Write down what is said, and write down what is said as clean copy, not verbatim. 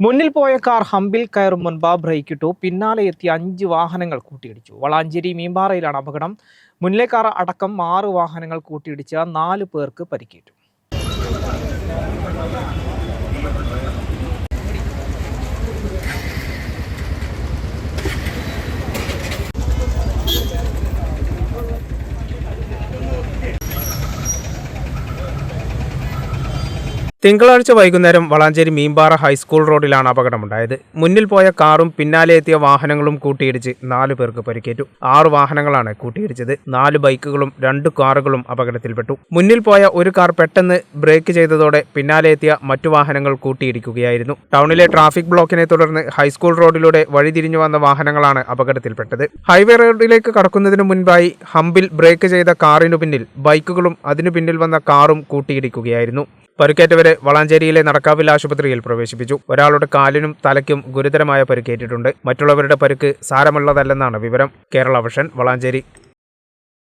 മുന്നിൽ പോയ കാർ ഹമ്പിൽ കയറും മുൻപ് ബ്രേക്കിട്ടു. പിന്നാലെ എത്തിയ 5 വാഹനങ്ങൾ കൂട്ടിയിടിച്ചു. വളാഞ്ചേരി മീമ്പാറയിലാണ് അപകടം. മുന്നിലെ കാർ അടക്കം 6 വാഹനങ്ങൾ കൂട്ടിയിടിച്ച് 4 പേർക്ക് പരിക്കേറ്റു. തിങ്കളാഴ്ച വൈകുന്നേരം വളാഞ്ചേരി മീമ്പാറ ഹൈസ്കൂൾ റോഡിലാണ് അപകടമുണ്ടായത്. മുന്നിൽ പോയ കാറും പിന്നാലെ എത്തിയ വാഹനങ്ങളും കൂട്ടിയിടിച്ച് 4 പേർക്ക് പരിക്കേറ്റു. 6 വാഹനങ്ങളാണ് കൂട്ടിയിടിച്ചത്. 4 ബൈക്കുകളും 2 കാറുകളും അപകടത്തിൽപ്പെട്ടു. മുന്നിൽ പോയ ഒരു കാർ പെട്ടെന്ന് ബ്രേക്ക് ചെയ്തതോടെ പിന്നാലെ എത്തിയ മറ്റു വാഹനങ്ങൾ കൂട്ടിയിടിക്കുകയായിരുന്നു. ടൗണിലെ ട്രാഫിക് ബ്ലോക്കിനെ തുടർന്ന് ഹൈസ്കൂൾ റോഡിലൂടെ വഴിതിരിഞ്ഞു വന്ന വാഹനങ്ങളാണ് അപകടത്തിൽപ്പെട്ടത്. ഹൈവേ റോഡിലേക്ക് കടക്കുന്നതിനു മുൻപായി ഹമ്പിൽ ബ്രേക്ക് ചെയ്ത കാറിനു പിന്നിൽ ബൈക്കുകളും അതിനു പിന്നിൽ വന്ന കാറും കൂട്ടിയിടിക്കുകയായിരുന്നു. പരിക്കേറ്റവരെ വളാഞ്ചേരിയിലെ നടക്കാവിൽ ആശുപത്രിയിൽ പ്രവേശിപ്പിച്ചു. ഒരാളുടെ കാലിനും തലയ്ക്കും ഗുരുതരമായ പരിക്കേറ്റിട്ടുണ്ട്. മറ്റുള്ളവരുടെ പരിക്ക് സാരമുള്ളതല്ലെന്നാണ് വിവരം. കേരള വിഷൻ, വളാഞ്ചേരി.